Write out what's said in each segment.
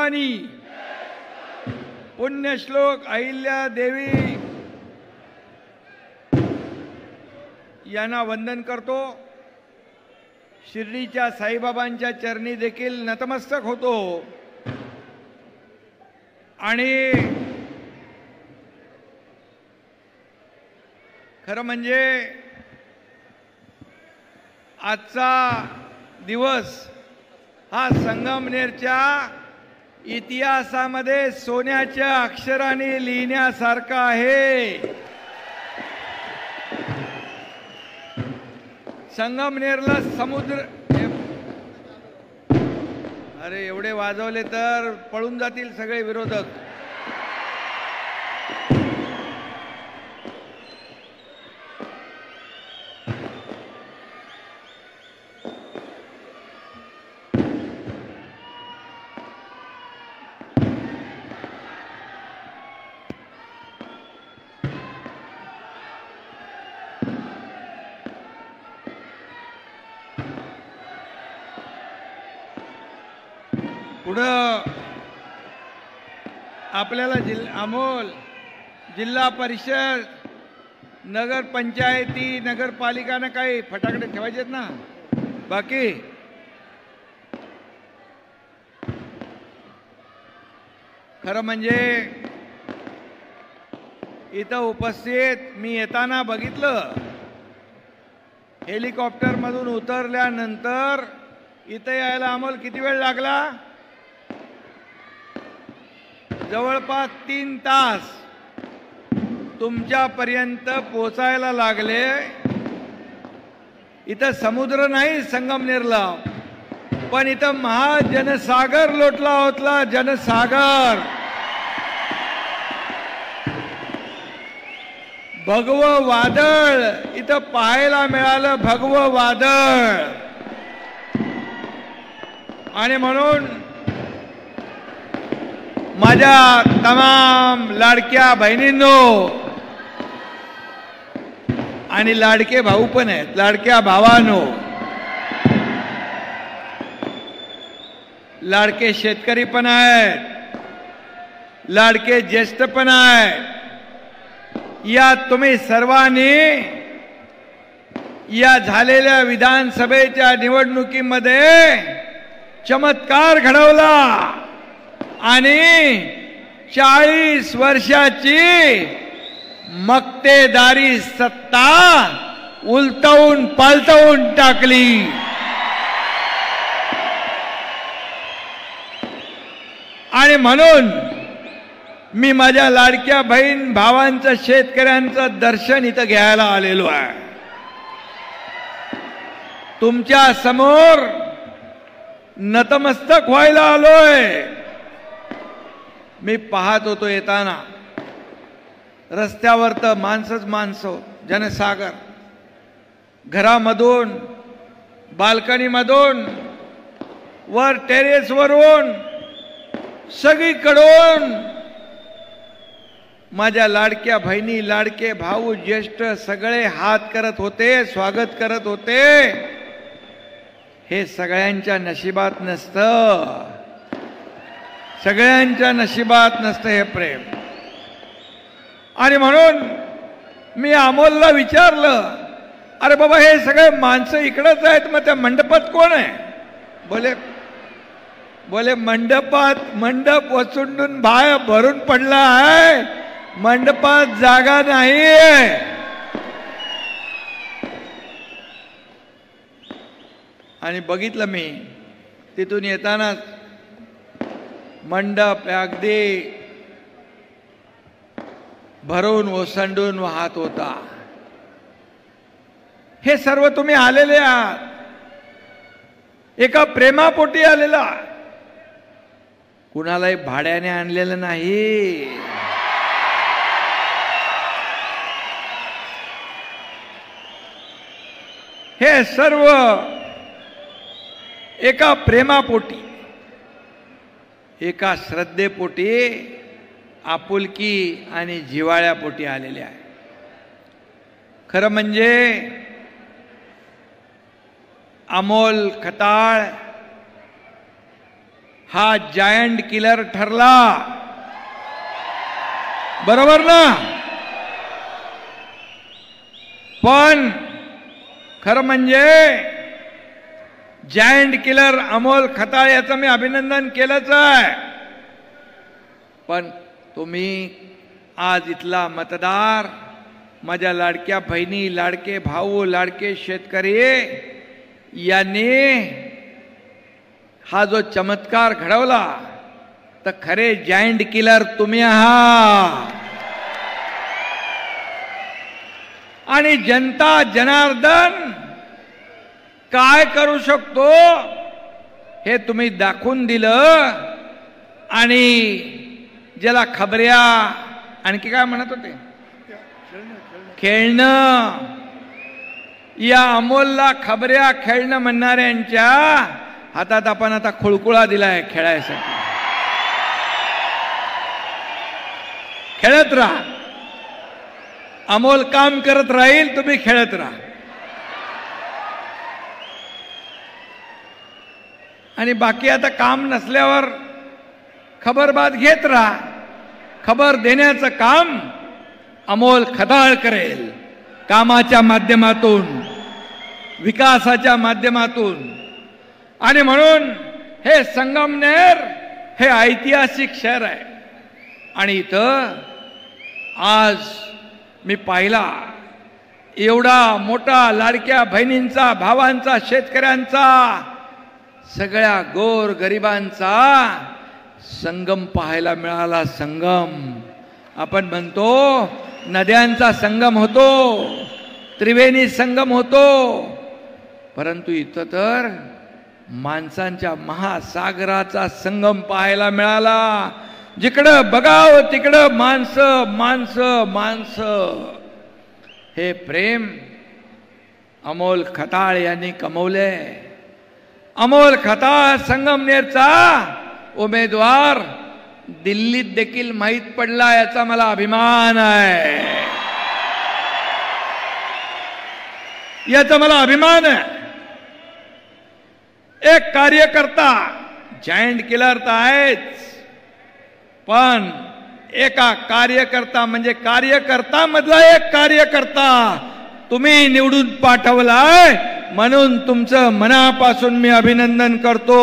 भवानी, पुण्यश्लोक अहिल्या देवी यांना वंदन करतो। शिर्डीच्या साईबाबांच्या चरणी देखील नतमस्तक होतो आणि खरं म्हणजे आजचा दिवस हा संगमनेरच्या इतिहासामध्ये सोन्याच्या अक्षराने लिहिण्यासारखा आहे। संगमनेरला समुद्र, अरे एवढे वाजवले तर पळून जातील सगळे विरोधक। पुढं आपल्याला अमोल जिल्हा परिषद, नगर पंचायती, नगरपालिकांना काही फटाकडे ठेवायचे ना बाकी? खरं म्हणजे इथं उपस्थित मी येताना बघितलं, हेलिकॉप्टर मधून उतरल्यानंतर इथं यायला अमोल किती वेळ लागला? जवळपास 3 तास तुमच्यापर्यंत पोचायला लागले। इथं समुद्र नाही संगमनेरला, पण इथं महाजनसागर लोटला होता, जनसागर। भगवं वादळ इथं पाहायला मिळालं, भगवं वादळ। आणि म्हणून माझ्या तमाम लाडक्या बहिणींनो आणि लाडके भाऊ पण आहेत, लाडक्या भावांनो, लाडके शेतकरी पण आहेत, लाडके ज्येष्ठ पण आहेत। या तुम्ही सर्वांनी या झालेल्या विधानसभेच्या निवडणुकीमध्ये चमत्कार घडवला आणि 40 वर्षाची मक्तेदारी सत्ता उलटवून पालटवून टाकली। आणि म्हणून मी माझ्या लाडक्या बहीण भावांचं, शेतकऱ्यांचं दर्शन इथं घ्यायला आलेलो आहे। तुमच्या समोर नतमस्तक व्हायला आलोय। मी पाहत होतो येताना रस्त्यावर तर माणसंच माणसं, जनसागर। घरामधून, बाल्कनीमधून, वर टेरेसवरून, सगळीकडून माझ्या लाडक्या बहिणी, लाडके भाऊ, ज्येष्ठ सगळे हात करत होते, स्वागत करत होते। हे सगळ्यांच्या नशिबात नसतं, सगळ्यांच्या नशिबात नसतं हे प्रेम। आणि म्हणून मी अमोलला विचारलं, अरे बाबा हे सगळे माणसं इकडेच आहेत, मग त्या मंडपात कोण आहे? बोले मंडप वचुंडून बाहेर भरून पडला आहे, मंडपात जागा नाही आहे। आणि बघितलं मी तिथून येताना मंडप अगदी भरून ओसंडून वाहत होता। हे सर्व तुम्ही आलेले आहात, एका प्रेमापोटी आलेला, कुणालाही भाड्याने आणलेलं नाही। हे सर्व एका प्रेमापोटी, एका श्रद्धेपोटी, आपुलकी आणि जिव्हाळ्यापोटी आलेले आहे। खरं म्हणजे अमोल खताळ हा जायंट किलर ठरला, बरोबर ना? पण खरं म्हणजे जायंट किलर अमोल खताळ याचं मी अभिनंदन केलंच आहे. पण तुम्ही आज इथला मतदार, माझ्या लाडक्या बहिणी, लाडके भाऊ, लाडके शेतकरी यांनी हा जो चमत्कार घडवला, तर खरे जायंट किलर तुम्ही आहात. आणि जनता जनार्दन काय करू शकतो हे तुम्ही दाखवून दिलं. आणि ज्याला खबऱ्या आणखी काय म्हणत होते, खेळणं, या अमोलला खबऱ्या खेळणं म्हणणाऱ्यांच्या हातात आपण आता खुळकुळा दिलाय खेळायसाठी. खेळत राहा, अमोल काम करत राहील, तुम्ही खेळत राहा. आणि बाकी आता काम नसल्यावर खबरबात घेत राहा. खबर देण्याचं काम अमोल खताळ करेल, कामाच्या माध्यमातून, विकासाच्या माध्यमातून. आणि म्हणून हे संगमनेर हे ऐतिहासिक शहर आहे. आणि इथं आज मी पाहिला एवढा मोठा लाडक्या बहिणींचा, भावांचा, शेतकऱ्यांचा, सगळ्या गोर गरिबांचा संगम पाहायला मिळाला. संगम आपण म्हणतो, नद्यांचा संगम होतो, त्रिवेणी संगम होतो, परंतु इथं तर माणसांच्या महासागराचा संगम पाहायला मिळाला. जिकडं बघावं तिकडं माणसं माणसं माणसं. हे प्रेम अमोल खताळ यांनी कमवले. अमोल खताळ संगमनेरचा उमेदवार दिल्लीत देखील माहीत पडला, याचा मला अभिमान आहे. याचा मला अभिमान आहे. एक कार्यकर्ता, जायंट किलर तर आहेच, पण एका कार्यकर्ता म्हणजे कार्यकर्ता मधला एक कार्यकर्ता तुम्ही निवडून पाठवलाय, म्हणून तुमचं मनापासून मी अभिनंदन करतो,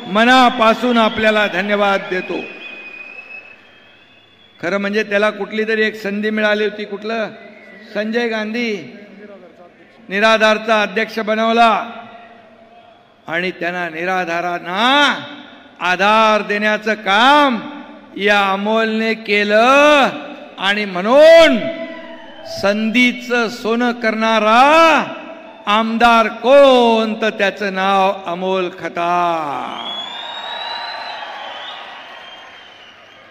मनापासून आपल्याला धन्यवाद देतो. खरं म्हणजे त्याला कुठली तरी एक संधी मिळाली होती. कुठलं? संजय गांधी निराधारचा अध्यक्ष बनवला आणि त्यांना निराधारांना आधार देण्याचं काम या अमोलने केलं. आणि म्हणून संधीचं सोनं करणारा आमदार कोण, तर त्याचं नाव अमोल खताळ.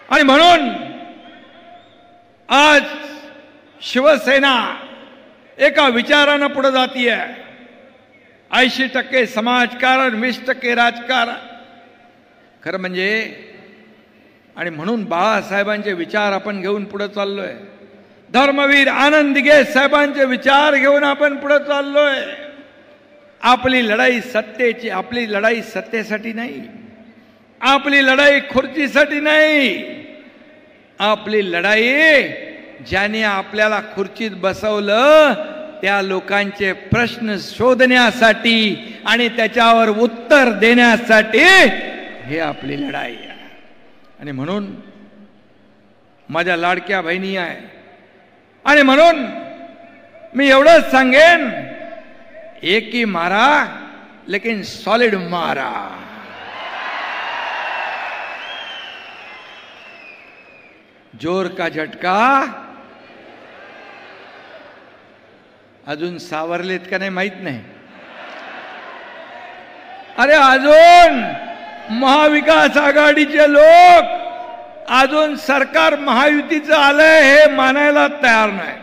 आणि म्हणून आज शिवसेना एका विचारानं पुढे जातीये. 80% समाजकारण, 20% राजकारण. खरं म्हणजे, आणि म्हणून बाळासाहेबांचे विचार आपण घेऊन पुढे चाललोय. धर्मवीर आनंद दिघे साहेबांचे विचार घेऊन आपण पुढे चाललोय. आपली लढाई सत्तेची, आपली लढाई सत्तेसाठी नाही, आपली लढाई खुर्चीसाठी नाही, आपली लढाई ज्याने आपल्याला खुर्चीत बसवलं त्या लोकांचे प्रश्न शोधण्यासाठी आणि त्याच्यावर उत्तर देण्यासाठी हे आपली लढाई आहे. आणि म्हणून माझ्या लाडक्या बहिणी आहे. आणि म्हणून मी एवढंच सांगेन, एक ही मारा लेकिन सॉलिड मारा. जोर का झटका अजून सावरलेत का नाही माहित नाही. अरे अजून महाविकास आघाडीचे लोक अजून सरकार महायुतीचं आलंय हे मानायला तयार नाही.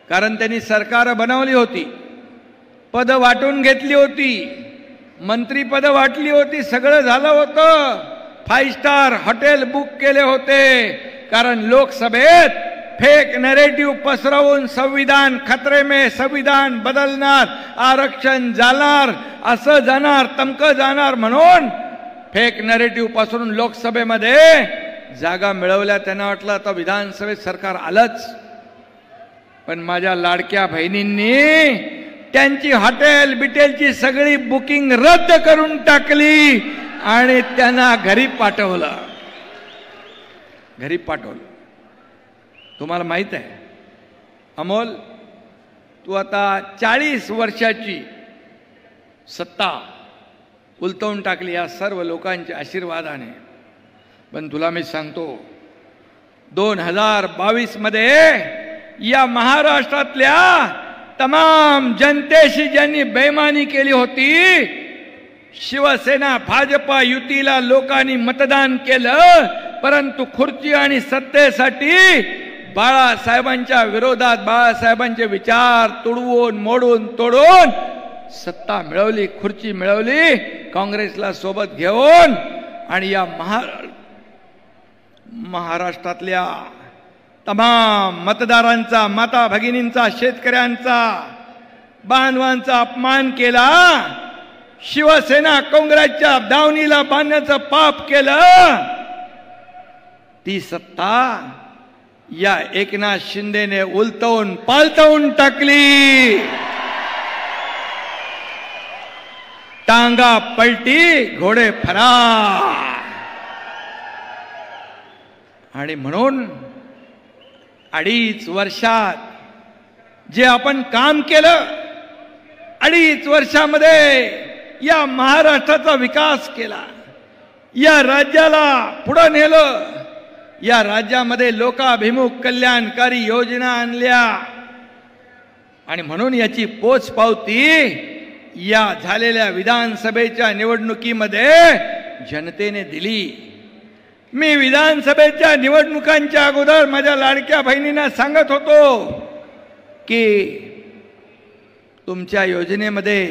कारण त्यांनी सरकार बनवली होती, पद वाटून घेतली होती, मंत्री पद वाटली होती, सगळं झालं होतं. 5 स्टार हॉटेल बुक केले होते. कारण लोकसभेत फेक नॅरेटिव्ह पसरवून संविधान खतरे में, संविधान बदलणार, आरक्षण जाणार, असं जाणार, तमकं जाणार म्हणून फेक नरेटिव्ह पासून लोकसभेमध्ये जागा मिळवल्या. त्यांना वाटलं आता विधानसभेत सरकार आलंच. पण माझ्या लाडक्या बहिणींनी त्यांची हॉटेल बिटेलची सगळी बुकिंग रद्द करून टाकली आणि त्यांना घरी पाठवलं. तुम्हाला माहित आहे अमोल, तू आता 40 वर्षाची सत्ता उलटवून टाकली या सर्व लोकांच्या आशीर्वादाने. पण तुला मी सांगतो 2022 मध्ये या महाराष्ट्रातल्या तमाम जनतेशी ज्यांनी बेईमानी केली होती, शिवसेना भाजपा युतीला लोकांनी मतदान केलं, परंतु खुर्ची आणि सत्तेसाठी बाळासाहेबांच्या विरोधात बाळासाहेबांचे विचार तुडवून मोडून तोडून सत्ता मिळवली, खुर्ची मिळवली काँग्रेसला सोबत घेऊन. आणि या महाराष्ट्रातल्या तमाम मतदारांचा, माता भगिनींचा, शेतकऱ्यांचा, बांधवांचा अपमान केला. शिवसेना काँग्रेसच्या दावणीला बांधण्याचं पाप केलं. ती सत्ता या एकनाथ शिंदेने उलटवून पालटवून टाकली. टांगा पलटी घोडे फरार. आणि म्हणून 2.5 वर्षात जे आपण काम केलं, 2.5 वर्षामध्ये या महाराष्ट्राचा विकास केला, या राज्याला पुढे नेलं, या राज्यामध्ये लोकाभिमुख कल्याणकारी योजना आणल्या. आणि म्हणून याची पोचपावती या झालेल्या विधानसभेच्या निवडणुकीमध्ये जनतेने दिली. मी विधानसभेच्या निवडणुकांच्या अगोदर माझ्या लाडक्या बहिणींना सांगत होतो की तुमच्या योजनेमध्ये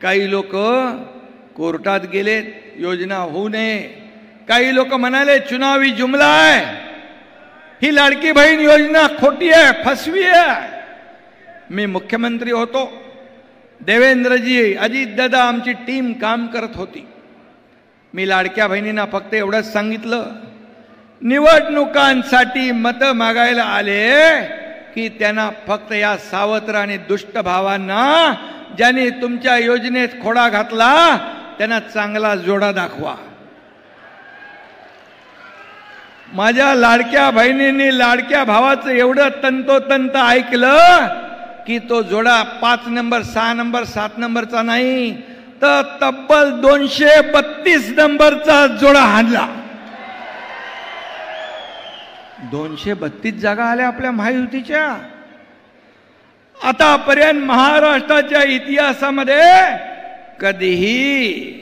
काही लोक कोर्टात गेलेत, योजना होऊ नये. काही लोक म्हणाले चुनावी जुमला आहे, ही लाडकी बहीण योजना खोटी आहे, फसवी आहे. मी मुख्यमंत्री होतो, देवेंद्रजी, अजितदादा, आमची टीम काम करत होती. मी लाडक्या बहिणींना फक्त एवढंच सांगितलं, निवडणुकांसाठी मतं मागायला आले की त्यांना फक्त या सावत्र आणि दुष्ट भावांना ज्यांनी तुमच्या योजनेत खोडा घातला त्यांना चांगला जोडा दाखवा. माझ्या लाडक्या बहिणींनी लाडक्या भावाचं एवढं तंतोतंत ऐकलं की तो जोडा 5 नंबर 6 नंबर 7 नंबरचा नाही तर तब्बल 232 नंबरचा जोडा हाणला. 232 जागा आल्या आपल्या महायुतीच्या. आतापर्यंत महाराष्ट्राच्या इतिहासामध्ये कधीही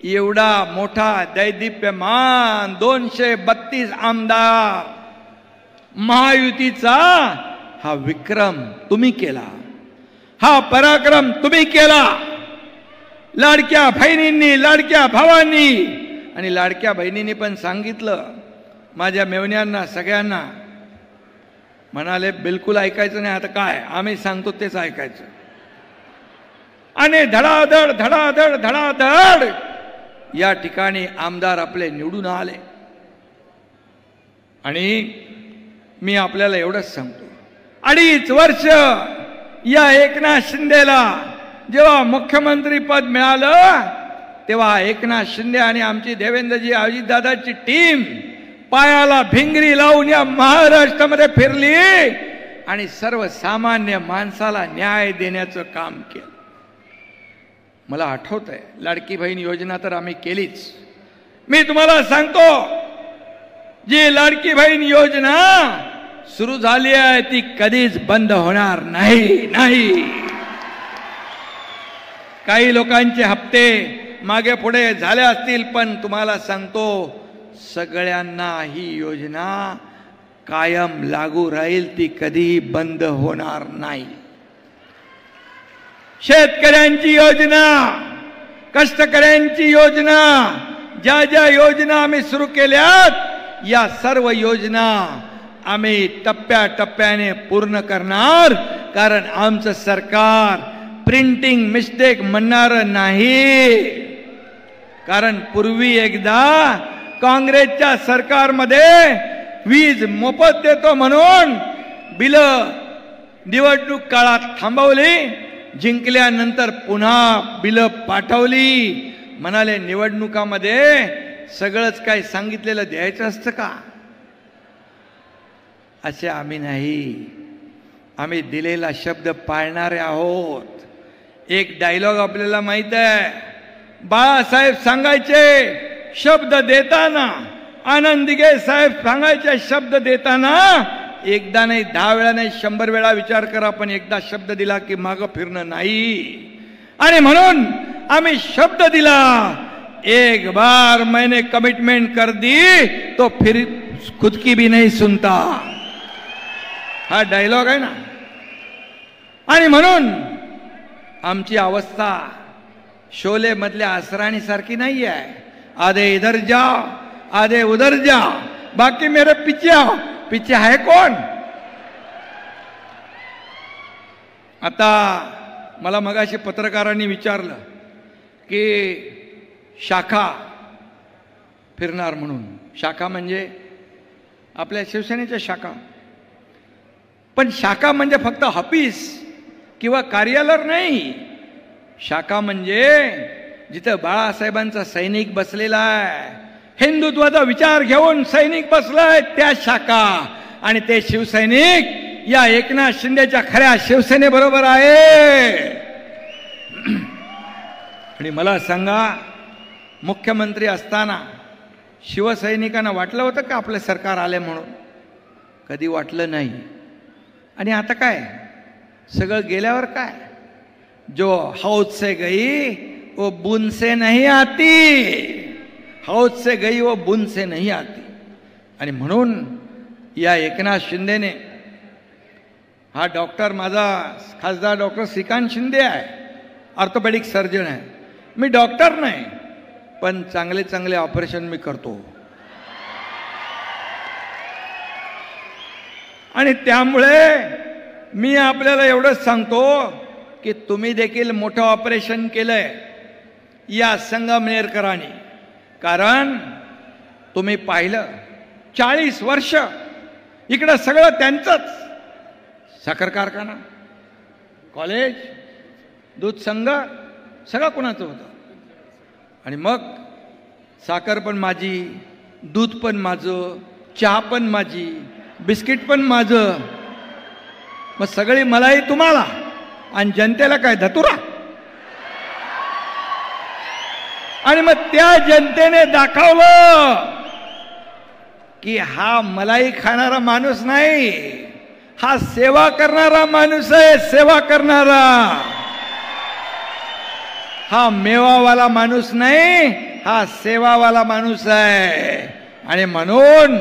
एवढा मोठा दैदिप्यमान 232 आमदार महायुतीचा हा विक्रम तुम्ही केला, हा पराक्रम तुम्ही केला. लाडक्या बहिणींनी, लाडक्या भावांनी आणि लाडक्या बहिणींनी पण सांगितलं. माझ्या मेवण्यांना सगळ्यांना म्हणाले बिलकुल ऐकायचं नाही, आता काय आम्ही सांगतो तेच ऐकायचं. आणि धडाधड धडाधड धडाधड या ठिकाणी आमदार आपले निवडून आले. आणि मी आपल्याला एवढंच सांगतो, 2.5 वर्ष या एकनाथ शिंदेला जेव्हा मुख्यमंत्री पद मिळालं तेव्हा एकनाथ शिंदे आणि आमची देवेंद्रजी, अजितदादाची टीम पायाला भिंगरी लावून या महाराष्ट्रामध्ये फिरली आणि सर्वसामान्य माणसाला न्याय देण्याचं काम केलं. मला आठवत आहे, लाडकी बहीण योजना तर आम्ही केलीच. मी तुम्हाला सांगतो, जी लाडकी बहीण योजना सुरू झाली आहे ती कधीच बंद होणार नाही. काही लोकांचे हप्ते मागे पुढे झाले असतील, पण तुम्हाला सांगतो सगळ्यांना ही योजना कायम लागू राहील, ती कधीही बंद होणार नाही. शेतकऱ्यांची योजना, कष्टकऱ्यांची योजना, ज्या ज्या योजना आम्ही सुरू केल्यात या सर्व योजना आम्ही टप्प्याटप्प्याने पूर्ण करणार. कारण आमचं सरकार प्रिंटिंग मिस्टेक म्हणणार नाही. कारण पूर्वी एकदा काँग्रेसच्या सरकारमध्ये वीज मोफत देतो म्हणून बिल निवडणूक काळात थांबवली, जिंकल्यानंतर पुन्हा बिल पाठवली. म्हणाले निवडणुकामध्ये सगळंच काय सांगितलेलं द्यायचं असतं का? असे आम्ही नाही, आम्ही दिलेला शब्द पाळणारे आहोत. एक डायलॉग आपल्याला माहित आहे, बाळासाहेब सांगायचे शब्द देताना, आनंद दिघे साहेब सांगायचे शब्द देताना एकदा नाही 10 वेळा नाही 100 वेळा विचार करा, पण एकदा शब्द दिला की मागं फिरणं नाही. आणि म्हणून आम्ही शब्द दिला, एक बार मैंने कमिटमेंट कर दी तो फिर खुद की भी नहीं सुनता, हा डायलॉग आहे ना. आणि म्हणून आमची अवस्था शोले मधल्या असराणी सारखी नाही आहे. आधे इधर जाओ आधे उधर जाओ, बाकी मेरे पीछे आओ. पीछे आहे कोण? आता मला मगाशी पत्रकारांनी विचारलं की शाखा फिरणार म्हणून. शाखा म्हणजे आपल्या शिवसेनेच्या शाखा, पण शाखा म्हणजे फक्त ऑफिस किंवा कार्यालय नाही. शाखा म्हणजे जिथं बाळासाहेबांचा सैनिक बसलेला आहे, हिंदुत्वाचा विचार घेऊन सैनिक बसलाय, त्या शाखा. आणि ते शिवसैनिक या एकनाथ शिंदेच्या खऱ्या शिवसेनेबरोबर आहे. आणि मला सांगा, मुख्यमंत्री असताना शिवसैनिकांना वाटलं होतं का आपलं सरकार आले म्हणून? कधी वाटलं नाही. आणि आता काय सगळं गेल्यावर काय, जो हौद से गई वो बूंद से नहीं आती, हौद से गई वो बूंद से नहीं आती. आणि म्हणून या एकनाथ शिंदेने, हा डॉक्टर माझा खासदार डॉक्टर श्रीकांत शिंदे आहे, ऑर्थोपेडिक सर्जन आहे. मी डॉक्टर नाही, पण चांगले चांगले ऑपरेशन मी करतो. आणि त्यामुळे मी आपल्याला एवढंच सांगतो की तुम्ही देखील मोठं ऑपरेशन केलंय या संगमनेरकरांनी. कारण तुम्ही पाहिलं 40 वर्ष इकडं सगळं त्यांचंच, साखर कारखाना, कॉलेज, दूध संघ सगळं कोणाचं होतं. आणि मग साखर पण माझी, दूध पण माझं, चहा पण माझी, बिस्किट पण माझं. मग सगळी मलाई तुम्हाला आणि जनतेला काय धतुरा. आणि मग त्या जनतेने दाखवलं की हा मलाई खाणारा माणूस नाही, हा सेवा करणारा माणूस आहे. सेवा करणारा, हा मेवावाला माणूस नाही, हा सेवावाला माणूस आहे. आणि म्हणून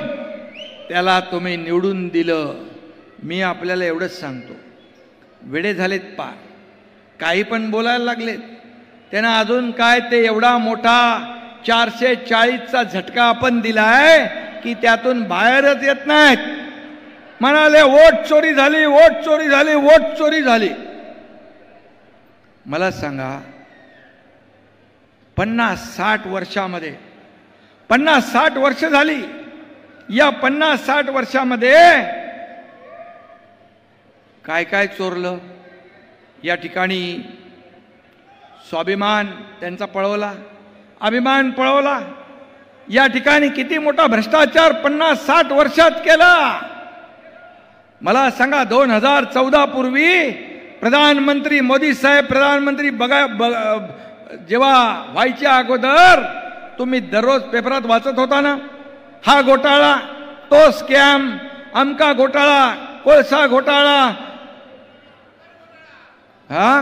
त्याला तुम्ही निवडून दिलं. मी आपल्याला एवढंच सांगतो, वेडे झालेत पार, काही पण बोलायला लागलेत. त्यांना अजून काय ते एवढा मोठा 440चा झटका आपण दिलाय की त्यातून बाहेरच येत नाहीत. म्हणाले वोट चोरी झाली, वोट चोरी झाली, वोट चोरी झाली. मला सांगा, 50-60 वर्षामध्ये, 50-60 वर्ष झाली, या 50-60 वर्षामध्ये काय काय चोरलं. या ठिकाणी स्वाभिमान त्यांचा पळवला, अभिमान पळवला. या ठिकाणी किती मोठा भ्रष्टाचार 50-60 वर्षात केला. मला सांगा, 2014 पूर्वी प्रधानमंत्री मोदी साहेब प्रधानमंत्री जेव्हा व्हायच्या अगोदर तुम्ही दररोज पेपरात वाचत होता ना, हा घोटाळा, तो स्कॅम, अमका घोटाळा, कोळसा घोटाळा. हा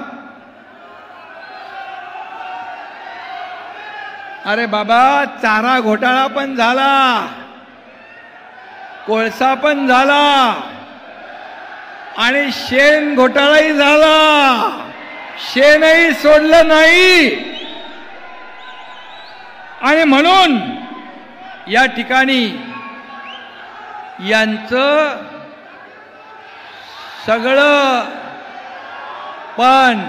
अरे बाबा, चारा घोटाळा पण झाला, कोळसा पण झाला आणि शेण घोटाळाही झाला. शेणही सोडलं नाही. आणि म्हणून या ठिकाणी यांचं सगळं पण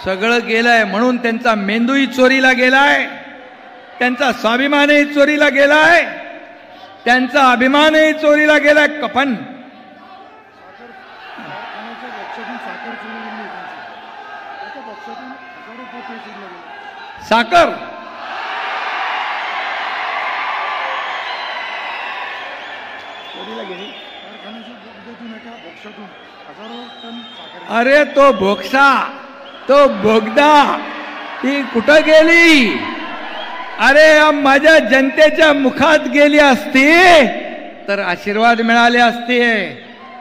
सगळं गेलंय. म्हणून त्यांचा मेंदूही चोरीला गेलाय. त्यांचा स्वाभिमानही चोरीला गेलाय, त्यांचा अभिमानही चोरीला गेलाय. पण साखर अरे तो भोक्सा, तो बोगदा ती कुठं गेली? अरे माझ्या जनतेच्या मुखात गेली असती तर आशीर्वाद मिळाले असते,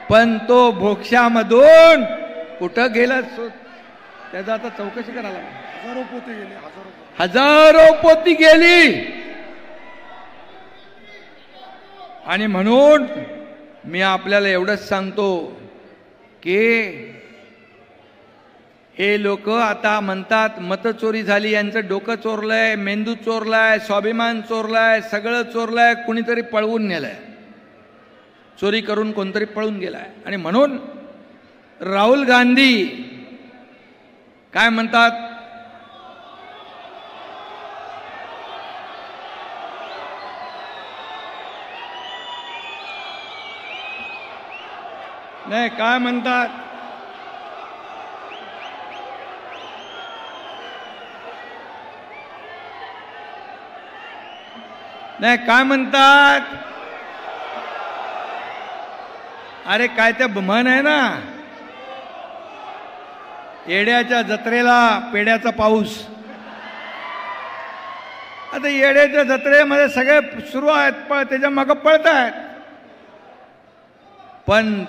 पण तो भोक्शामधून कुठं गेला त्याचा आता चौकशी करायला. हजारो पोती गेली, हजारो पोती गेली. आणि म्हणून मी आपल्याला एवढंच सांगतो की हे लोक आता म्हणतात मतचोरी झाली, यांचं डोकं चोरलंय, मेंदू चोरलाय, स्वाभिमान चोरलाय, सगळं चोरलंय, कुणीतरी पळवून नेलंय, चोरी करून कोणतरी पळून गेलाय. आणि म्हणून राहुल गांधी काय म्हणतात, नाही काय म्हणतात, नाही काय म्हणतात, अरे काय ते म्हण आहे ना, येड्याच्या जत्रेला पेड्याचा पाऊस. आता येड्याच्या जत्रेमध्ये सगळे सुरू आहेत, पण त्याच्या मागं पळत आहेत. पण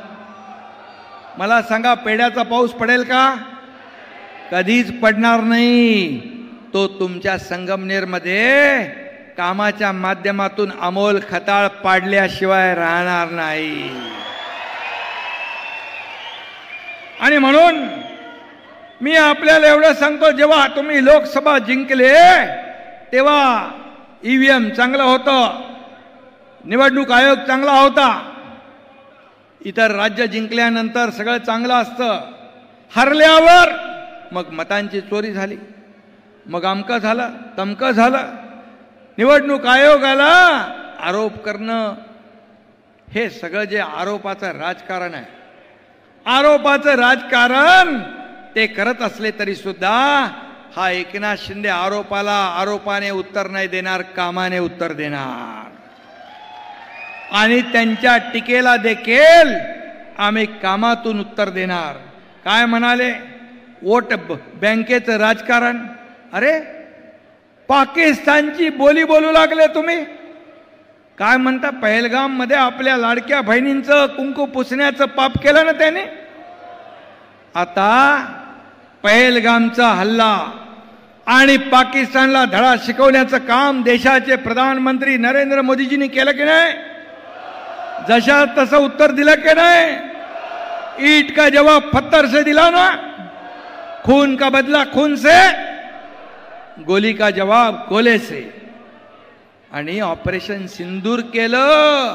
मला सांगा, पेड्याचा पाऊस पडेल का? कधीच पडणार नाही. तो तुमच्या संगमनेरमध्ये कामाच्या माध्यमातून अमोल खताळ पाडल्याशिवाय राहणार नाही. आणि म्हणून मी आपल्याला एवढं सांगतो, जेव्हा तुम्ही लोकसभा जिंकले तेव्हा ईव्हीएम चांगलं होतं, निवडणूक आयोग चांगला होता, इतर राज्य जिंकल्यानंतर सगळं चांगलं असतं. हरल्यावर मग मतांची चोरी झाली, मग अमकं झालं, तमकं झालं. निवडणूक आयोगाला आरोप करणं हे सगळं जे आरोपाचं राजकारण आहे, आरोपाचं राजकारण ते करत असले तरी सुद्धा हा एकनाथ शिंदे आरोपाला आरोपाने उत्तर नाही देणार, कामाने उत्तर देणार. आणि त्यांच्या टीकेला देखील आम्ही कामातून उत्तर देणार. काय म्हणाले, वोट बँकेचं राजकारण. अरे पाकिस्तानची बोली बोलू लागले तुम्ही. काय म्हणता, पहलगाम मध्ये आपल्या लाडक्या बहिणींचं कुंकू पुसण्याचं पाप केलं ना त्याने. आता पहलगामचा हल्ला आणि पाकिस्तानला धडा शिकवण्याचं काम देशाचे प्रधानमंत्री नरेंद्र मोदीजींनी केलं की नाही? जशा तसं उत्तर दिलं की नाही? ईट का जवाब पत्थर से दिला ना, खून का बदला खून से, गोली का जवाब गोले से. आणि ऑपरेशन सिंदूर केलं,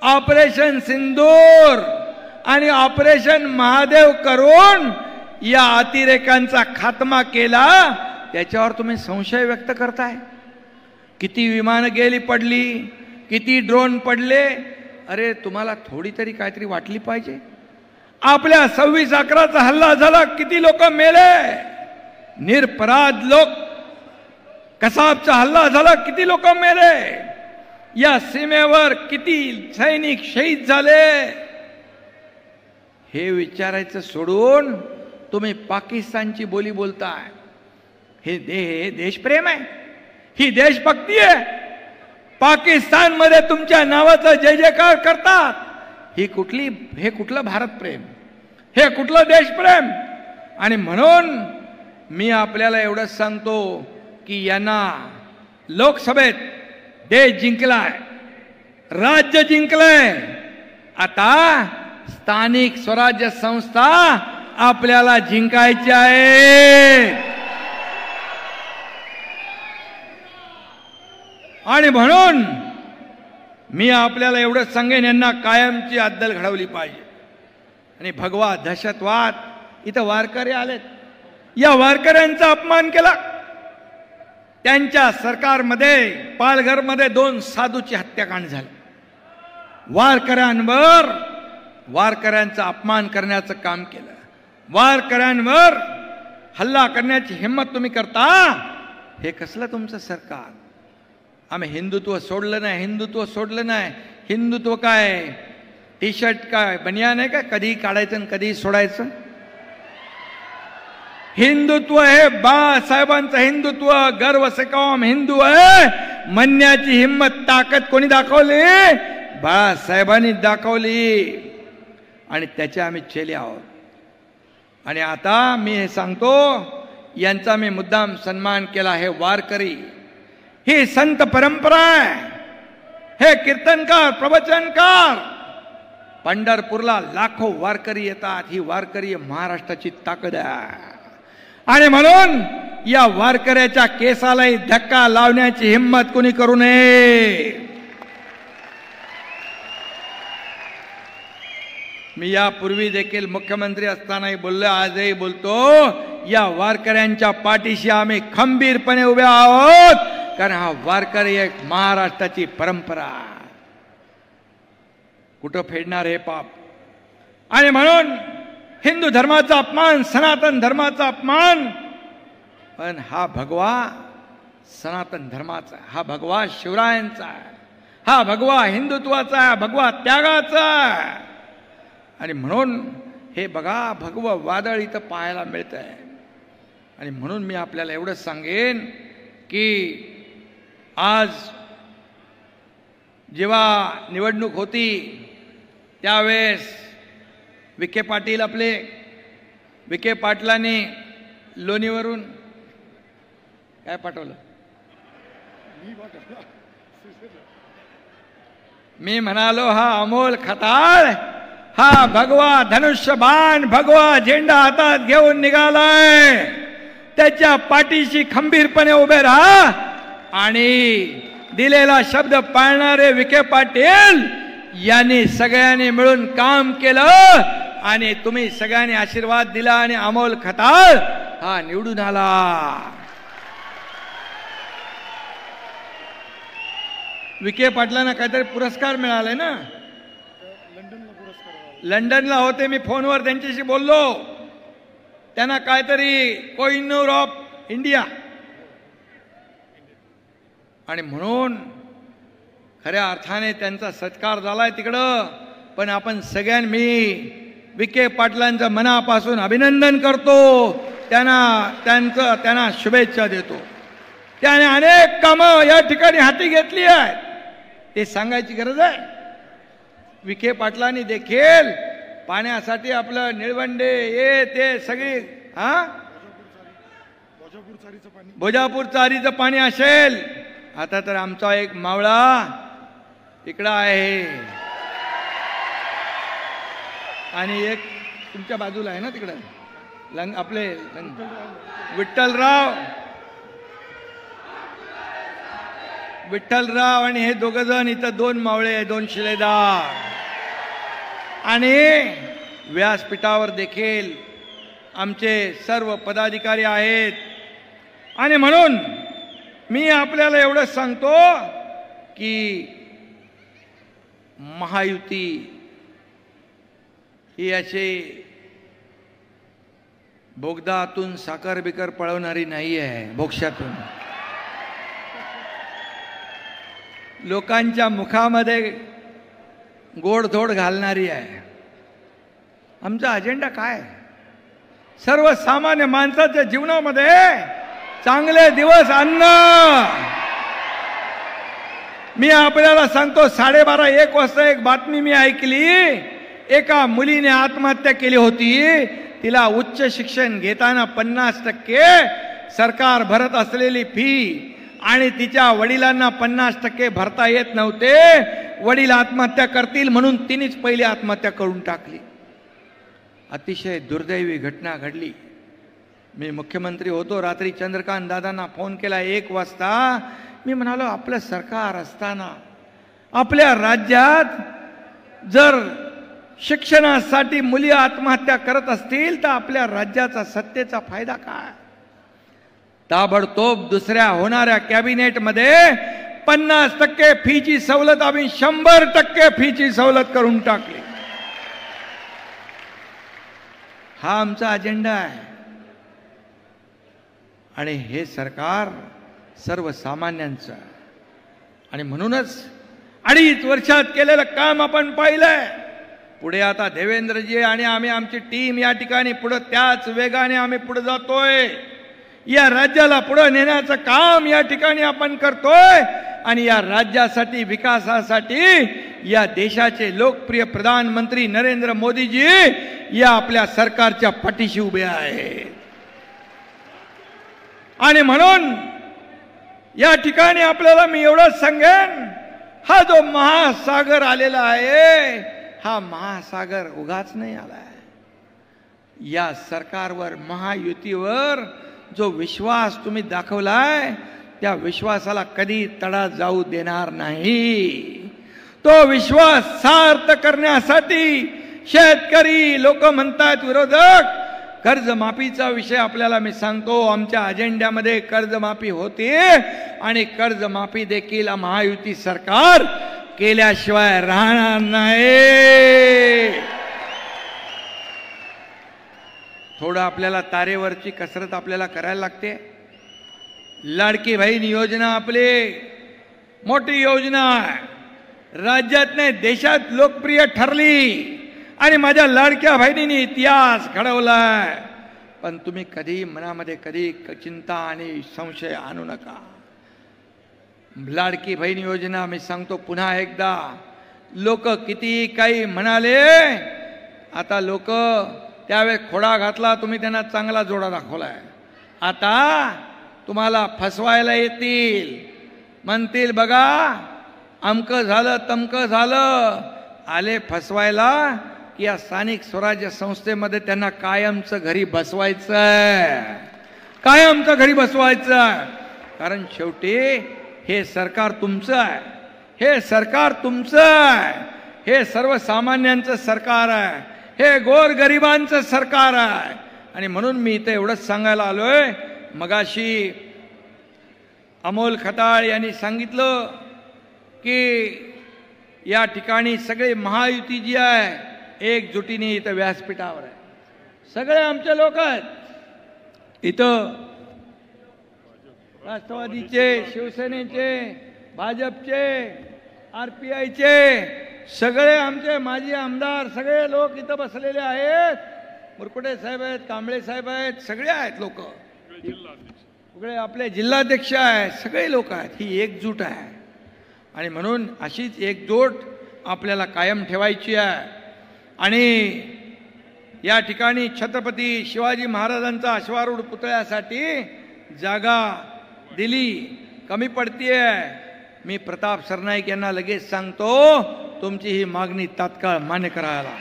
ऑपरेशन सिंदूर आणि ऑपरेशन महादेव करून या अतिरेकांचा खात्मा केला. त्याच्यावर तुम्ही संशय व्यक्त करताय. किती विमानं गेली पडली, किती ड्रोन पडले. अरे तुम्हाला थोडी तरी काहीतरी वाटली पाहिजे. आपल्या 26/11चा हल्ला झाला, किती लोक मेले, निरपराध लोक. कसाबचा हल्ला झाला, किती लोक मेले. या सीमेवर किती सैनिक शहीद झाले. हे विचारायचं सोडून तुम्ही पाकिस्तानची बोली बोलताय. हे देशप्रेम आहे, ही देशभक्ती आहे. पाकिस्तान मध्ये तुमच्या नावाचा जय जयकार करतात. हे कुठलं भारत प्रेम, हे कुठलं देशप्रेम. आणि म्हणून मी आपल्याला एवढंच सांगतो की यांना लोकसभेत देश जिंकलाय, राज्य जिंकलंय. आता स्थानिक स्वराज्य संस्था आपल्याला जिंकायची आहे. आणि म्हणून मी आपल्याला एवढंच सांगेन, यांना कायमची अद्दल घडवली पाहिजे. आणि भगवा दहशतवाद, इथं वारकरी आलेत, या वारकऱ्यांचा अपमान केला. त्यांच्या सरकारमध्ये पालघरमध्ये 2 साधूची हत्याकांड झाले. वारकऱ्यांचा अपमान करण्याचं काम केलं. वारकऱ्यांवर हल्ला करण्याची हिम्मत तुम्ही करता. हे कसलं तुमचं सरकार? आम्ही हिंदुत्व सोडलं नाही. हिंदुत्व काय टी शर्ट काय बनियान आहे का? कधी काढायचं आणि कधी सोडायचं? हिंदुत्व हे बाळासाहेबांचं हिंदुत्व. गर्व से कौम हिंदू आहे म्हणण्याची हिम्मत ताकद कोणी दाखवली? बाळासाहेबांनी दाखवली. आणि त्याचे आम्ही चेले आहोत. आणि आता मी हे सांगतो, यांचा मी मुद्दाम सन्मान केला. हे वारकरी, ही संत परंपरा आहे. हे कीर्तनकार, प्रवचनकार, पंढरपूरला लाखो वारकरी येतात. ही वारकरी महाराष्ट्राची ताकद आहे. आणि म्हणून या वारकऱ्याच्या केसालाही धक्का लावण्याची हिम्मत कोणी करू नये. मी यापूर्वी देखील मुख्यमंत्री असतानाही बोललो, आजही बोलतो, या वारकऱ्यांच्या पाठीशी आम्ही खंबीरपणे उभे आहोत. कारण हा वारकरी एक महाराष्ट्राची परंपरा. कुठं फेडणार हे पाप? आणि म्हणून हिंदू धर्माचा अपमान, सनातन धर्माचा अपमान. पण हा भगवा सनातन धर्माचा, हा भगवा शिवरायांचा, हा भगवा हिंदुत्वाचा, भगवा त्यागाचा. आणि म्हणून हे बघा, भगवं वादळ इथं पाहायला मिळत आहे. आणि म्हणून मी आपल्याला एवढंच सांगेन की आज जेव्हा निवडणूक होती त्यावेळेस विखे पाटील, आपले विखे पाटलांनी लोणीवरून काय पाठवलं? मी म्हणालो, हा अमोल खताळ, हा भगवा धनुष्यबाण, भगवा झेंडा हातात घेऊन निघालाय. त्याच्या पाठीशी खंबीरपणे उभे राहा. आणि दिलेला शब्द पाळणारे विखे पाटील यांनी सगळ्यांनी मिळून काम केलं. आणि तुम्ही सगळ्यांनी आशीर्वाद दिला आणि अमोल खताळ हा निवडून आला. विखे पाटलांना काहीतरी पुरस्कार मिळालाय ना? लंडनला होते, मी फोनवर त्यांच्याशी बोललो. त्यांना काहीतरी कोहिनूर ऑफ इंडिया. आणि म्हणून खऱ्या अर्थाने त्यांचा सत्कार झालाय तिकडं. पण आपण सगळ्यांनी विखे पाटलांचं मनापासून अभिनंदन करतो. त्यांना शुभेच्छा देतो. त्याने अनेक कामं या ठिकाणी हाती घेतली आहेत, ते सांगायची गरज आहे. विखे पाटलांनी देखील पाण्यासाठी आपलं निळवंडे हे ते सगळी भोजापूर चारीचं पाणी असेल. आता तर आमचा एक मावळा तिकडं आहे आणि एक तुमच्या बाजूला आहे ना तिकडं आपले विठ्ठलराव आणि हे दोघ जण इथं 2 मावळे, 2 शिलेदार. आणि व्यासपीठावर देखील आमचे सर्व पदाधिकारी आहेत. आणि म्हणून मी आपल्याला एवढंच सांगतो की महायुती ही अशी बोगदातून साखर बिकर पळवणारी नाही आहे. बोक्षातून लोकांच्या मुखामध्ये गोडधोड घालणारी आहे. आमचा अजेंडा काय? सर्वसामान्य माणसाच्या जीवनामध्ये चांगले दिवस आणणं. मी आपल्याला सांगतो, 12:30-1 वाजता एक बातमी मी ऐकली. एका मुलीने आत्महत्या केली होती. तिला उच्च शिक्षण घेताना 50% सरकार भरत असलेली फी आणि तिच्या वडिलांना 50% भरता येत नव्हते. वडील आत्महत्या करतील म्हणून तिनेच पहिली आत्महत्या करून टाकली. अतिशय दुर्दैवी घटना घडली. मी मुख्यमंत्री होतो. रात्री चंद्रकांत दादांना फोन केला 1 वाजता. मी म्हणालो, आपलं सरकार असताना आपल्या राज्यात जर शिक्षणासाठी मुली आत्महत्या करत असतील तर आपल्या राज्याचा सत्तेचा फायदा काय? ताबडतोब दुसऱ्या होणाऱ्या कॅबिनेटमध्ये 50% फीची सवलत आम्ही 100% फीची सवलत करून टाकली. हा आमचा अजेंडा आहे. आणि हे सरकार सर्वसामान्यांचं आहे. आणि म्हणूनच 2.5 वर्षात केलेलं काम आपण पाहिलंय. पुढे आता देवेंद्रजी आणि आम्ही आमची टीम या ठिकाणी पुढे त्याच वेगाने आम्ही पुढे जातोय. या राज्याला पुढे नेण्याचं काम या ठिकाणी आपण करतोय. आणि या राज्यासाठी विकासासाठी या देशाचे लोकप्रिय प्रधानमंत्री नरेंद्र मोदीजी या आपल्या सरकारच्या पाठीशी उभे आहेत. आणि म्हणून या ठिकाणी आपल्याला मी एवढंच सांगेन, हा जो महासागर आलेला आहे, हा महासागर उगाच नाही आलाय. या सरकारवर, महायुतीवर जो विश्वास तुम्ही दाखवलाय, त्या विश्वासाला कधी तडा जाऊ देणार नाही. तो विश्वास सार्थ करण्यासाठी शेतकरी, लोक म्हणतात विरोधक, कर्जमाफीचा विषय आपल्याला मी सांगतो, आमच्या अजेंड्यामध्ये कर्जमाफी होते. आणि कर्जमाफी देखील महायुती सरकार केल्याशिवाय राहणार नाही. थोडं आपल्याला तारेवरची कसरत आपल्याला करायला लागते. लाडकी बहीण योजना आपली मोठी योजना आहे. राज्यात नाही देशात लोकप्रिय ठरली. आणि माझ्या लाडक्या बहिणींनी इतिहास घडवलाय. पण तुम्ही कधी मनामध्ये कधी चिंता आणि संशय आणू नका. लाडकी बहीण योजना मी सांगतो पुन्हा एकदा, लोक किती काही म्हणाले, आता लोक त्यावेळेस खोडा घातला, तुम्ही त्यांना चांगला जोडा दाखवलाय. आता तुम्हाला फसवायला येतील, म्हणतील बघा अमकं झालं तमकं झालं. आले फसवायला की या स्थानिक स्वराज्य संस्थेमध्ये त्यांना कायमचं घरी बसवायचं आहे, कायमचं घरी बसवायचं आहे. कारण शेवटी हे सरकार तुमचं आहे, हे सरकार तुमचं आहे, हे सर्वसामान्यांचं सरकार आहे, हे गोरगरिबांचं सरकार आहे. आणि म्हणून मी इथे एवढंच सांगायला आलोय. मगाशी अमोल खताळ यांनी सांगितलं की या ठिकाणी सगळे महायुती जी आहे एकजुटीने इथं व्यासपीठावर आहे. सगळे आमचे लोक आहेत इथं, राष्ट्रवादीचे, शिवसेनेचे, भाजपचे, RPIचे, सगळे आमचे माजी आमदार, सगळे लोक इथं बसलेले आहेत. मुरकुटे साहेब आहेत, कांबळे साहेब आहेत, सगळे आहेत लोक. सगळे आपले जिल्हाध्यक्ष आहेत, सगळे लोक आहेत. ही एकजूट आहे. आणि म्हणून अशीच एकजूट आपल्याला कायम ठेवायची आहे. आणि या ठिकाणी छत्रपती शिवाजी महाराजांचा अश्वारूढ पुतळ्यासाठी जागा दिली, कमी पडतीये. मी प्रताप सरनाईक यांना लगेच सांगतो, तुमची ही मागणी तात्काळ मान्य करायला.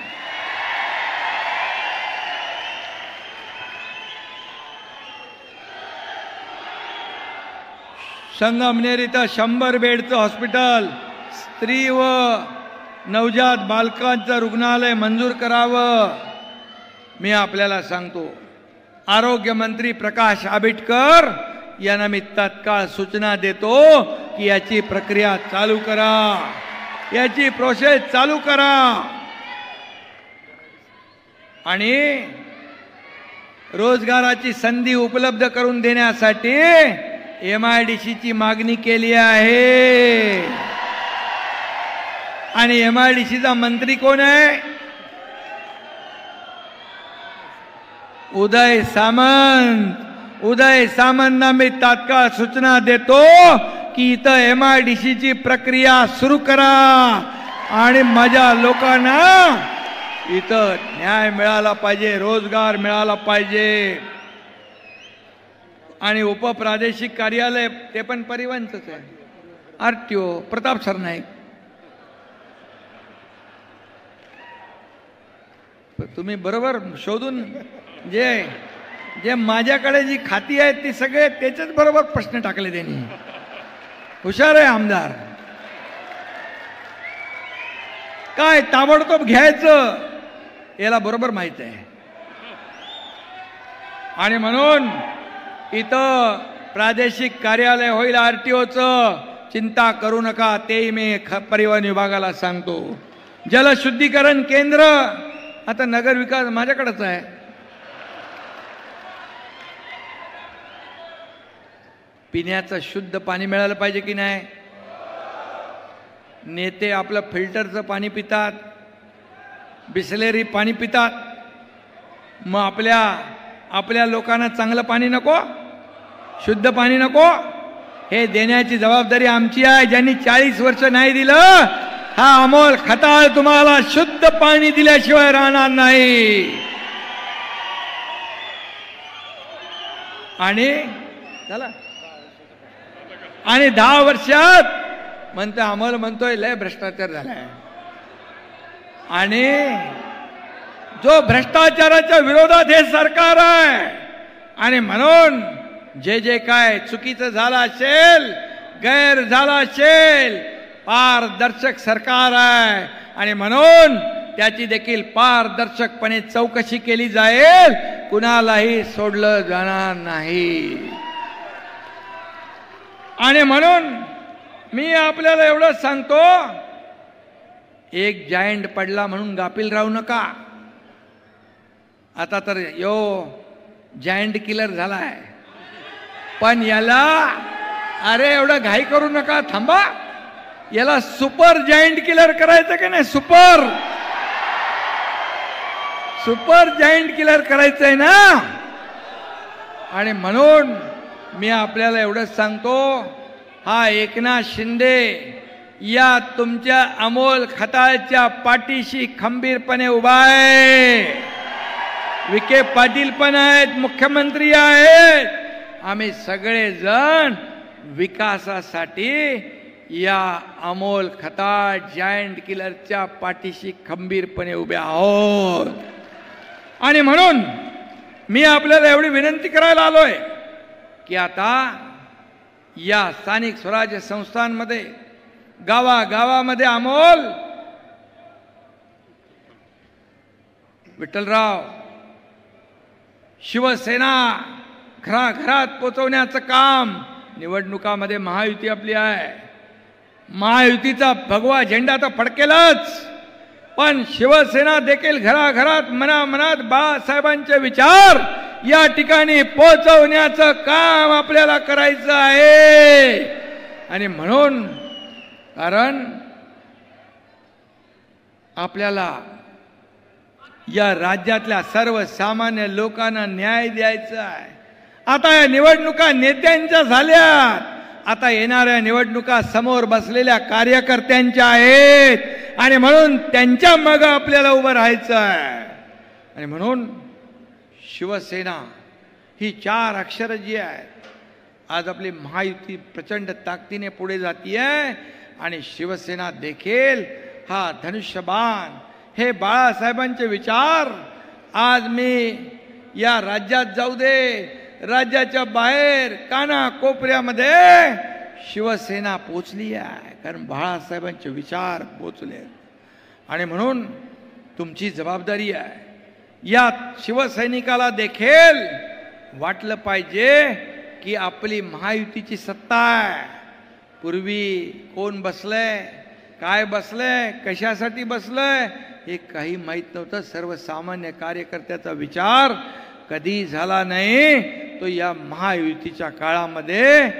संगमनेर इथं 100 बेडचं हॉस्पिटल, स्त्री व नवजात बालकांचं रुग्णालय मंजूर करावं. मी आपल्याला सांगतो, आरोग्यमंत्री प्रकाश आंबेडकर यांना मी तात्काळ सूचना देतो की याची प्रक्रिया चालू करा, याची प्रोसेस चालू करा. आणि रोजगाराची संधी उपलब्ध करून देण्यासाठी MIDCची मागणी केली आहे. आणि MIDCचा मंत्री कोण आहे? उदय सामंत. उदय सामंतना मी तात्काळ सूचना देतो की इथं MIDCची प्रक्रिया सुरू करा आणि माझ्या लोकांना इथं न्याय मिळाला पाहिजे, रोजगार मिळाला पाहिजे. आणि उपप्रादेशिक कार्यालय ते पण परिवहनच आहे. RTO प्रताप सरनाईक. तुम्ही बरोबर शोधून जे माझ्याकडे जी खाती आहेत ती सगळे त्याच्याच बरोबर प्रश्न टाकले त्यांनी. हुशार आहे आमदार. काय ताबडतोब घ्यायचं याला बरोबर माहित आहे. आणि म्हणून इथं प्रादेशिक कार्यालय होईल आरटीओचं, चिंता करू नका, तेही मी परिवहन विभागाला सांगतो. जलशुद्धीकरण केंद्र, आता नगर विकास माझ्याकडेच आहे. पिण्याचं शुद्ध पाणी मिळालं पाहिजे की नाही? नेते आपलं फिल्टरचं पाणी पितात, बिसलेरी पाणी पितात. मग आपल्या लोकांना चांगलं पाणी नको, शुद्ध पाणी नको? हे देण्याची जबाबदारी आमची आहे. ज्यांनी 40 वर्ष नाही दिलं, हा अमोल खताळ तुम्हाला शुद्ध पाणी दिल्याशिवाय राहणार नाही. आणि 10 वर्षात म्हणतो अमोल म्हणतोय लय भ्रष्टाचार झालाय. आणि जो भ्रष्टाचाराच्या विरोधात हे सरकार आहे. आणि म्हणून जे काय चुकीचं झालं असेल, गैर झाला असेल, पारदर्शक सरकार आहे. आणि म्हणून त्याची देखील पारदर्शकपणे चौकशी केली जाईल, कुणालाही सोडलं जाणार नाही. आणि म्हणून मी आपल्याला एवढंच सांगतो, एक जायंट पडला म्हणून गाफील राहू नका. आता तर जायंट किलर झालाय, पण याला अरे एवढं घाई करू नका, थांबा. याला सुपर जायंट किलर करायचं की नाही? सुपर जायंट किलर करायचंय ना. आणि म्हणून मी आपल्याला एवढंच सांगतो, हा एकनाथ शिंदे या तुमच्या अमोल खताळच्या पाठीशी खंबीरपणे उभा आहे. विखे पाटील पण आहेत, मुख्यमंत्री आहेत. आम्ही सगळेजण विकासासाठी या अमोल खताळ जायंट किलरच्या पाठीशी खंबीरपणे उभे आहोत. आणि म्हणून मी आपल्याला एवढी विनंती करायला आलोय की आता या स्थानिक स्वराज्य संस्थांमध्ये, गावागावामध्ये अमोल विठ्ठलराव शिवसेना घराघरात पोचवण्याचं काम, निवडणुकामध्ये महायुती आपली आहे. महायुतीचा भगवा झेंडा तर फडकेलच, पण शिवसेना देखील घराघरात मनामनात बाळासाहेबांचे विचार या ठिकाणी पोहोचवण्याचं काम आपल्याला करायचं आहे. आणि म्हणून कारण आपल्याला या राज्यातल्या सर्वसामान्य लोकांना न्याय द्यायचा आहे. आता या निवडणुका नेत्यांच्या झाल्यात, आता येणाऱ्या निवडणुका समोर बसलेल्या कार्यकर्त्यांच्या आहेत. आणि म्हणून त्यांच्या मागे आपल्याला उभं राहायचं आहे. आणि म्हणून शिवसेना ही 4 अक्षर जी आहेत, आज आपली महायुती प्रचंड ताकदीने पुढे जातीये. आणि शिवसेना देखील हा धनुष्यबाण, हे बाळासाहेबांचे विचार, आज मी या राज्यात जाऊ दे, राज्याच्या बाहेर काना कोपऱ्यामध्ये शिवसेना पोचली आहे, कारण बाळासाहेबांचे विचार पोचले. आणि म्हणून तुमची जबाबदारी आहे, या शिवसैनिकाला देखील वाटलं पाहिजे की आपली महायुतीची सत्ता आहे. पूर्वी कोण बसलंय, काय बसलंय, कशासाठी बसलंय हे काही माहीत नव्हतं. सर्वसामान्य कार्यकर्त्याचा विचार कधी झाला नाही, तो या महायुतीच्या काळामध्ये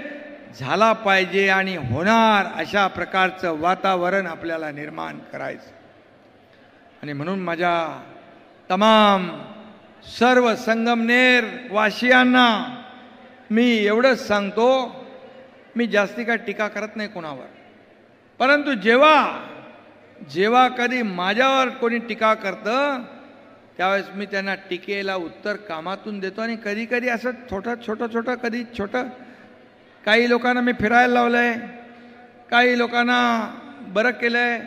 झाला पाहिजे आणि होणार, अशा प्रकारचं वातावरण आपल्याला निर्माण करायचं. आणि म्हणून माझ्या तमाम सर्व संगमनेर वासियांना मी एवढंच सांगतो, मी जास्ती काय टीका करत नाही कोणावर, परंतु जेव्हा कधी माझ्यावर कोणी टीका करतं त्यावेळेस मी त्यांना टीकेला उत्तर कामातून देतो. आणि कधी कधी असं छोटं कधी छोटं, काही लोकांना मी फिरायला लावलंय, काही लोकांना बरं केलंय,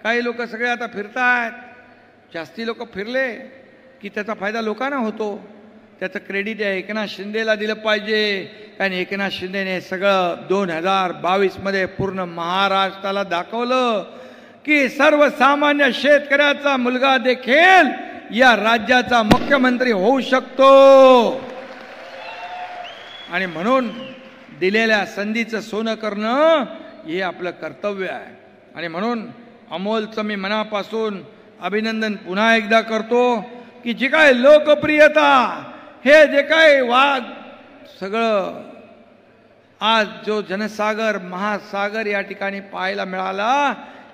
काही लोक सगळे आता फिरतायत. जास्ती लोक फिरले की त्याचा फायदा लोकांना होतो. त्याचं क्रेडिट या एकनाथ शिंदेला दिलं पाहिजे, कारण एकनाथ शिंदेने सगळं 2022 पूर्ण महाराष्ट्राला दाखवलं की सर्वसामान्य शेतकऱ्याचा मुलगा देखील या राज्याचा मुख्यमंत्री होऊ शकतो. आणि म्हणून दिलेल्या संधीचं सोनं करणं हे आपलं कर्तव्य आहे. आणि म्हणून अमोलचं मी मनापासून अभिनंदन पुन्हा एकदा करतो की जी काय लोकप्रियता, हे जे काय वाघ सगळं आज जो जनसागर महासागर या ठिकाणी पाहायला मिळाला,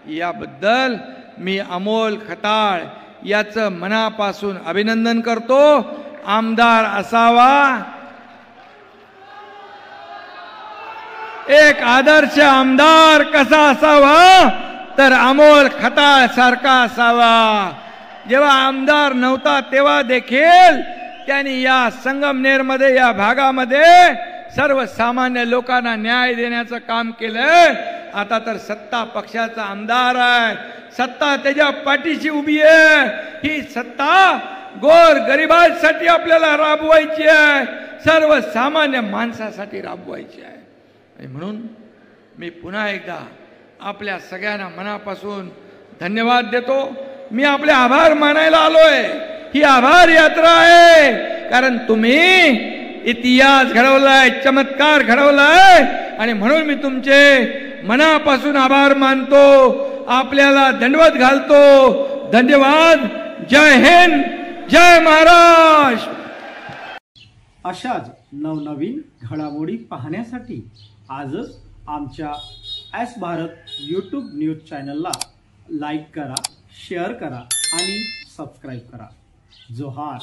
याबद्दल मी अमोल खताळ याचं मनापासून अभिनंदन करतो. आमदार असावा, एक आदर्श आमदार कसा असावा तर अमोल खताळ सारखा असावा. जेव्हा आमदार नव्हता तेव्हा देखील त्यांनी या संगमनेरमध्ये, या भागामध्ये सर्वसामान्य लोकांना न्याय देण्याचं काम केलंय. आता तर सत्ता पक्षाचा आमदार आहे, सत्ता त्याच्या पाठीशी उभी आहे. ही सत्ता गोर गरिबांसाठी आपल्याला राबवायची आहे, सर्वसामान्य माणसासाठी राबवायची आहे. आणि म्हणून मी पुन्हा एकदा आपल्या सगळ्यांना मनापासून धन्यवाद देतो. मी आपले आभार मानायला आलोय. ही आभार यात्रा आहे, कारण तुम्ही इतिहास घडवलाय, चमत्कार घडवलाय. आणि म्हणून मी तुमचे मनापासून आभार मानतो, आपल्याला दंडवत घालतो. धन्यवाद. जय हिंद, जय महाराष्ट्र. अशाच नवनवीन घडामोडी पाहण्यासाठी आजच आमच्या एस भारत यूट्यूब न्यूज चॅनलला लाईक करा, शेअर करा आणि सबस्क्राईब करा. जोहार.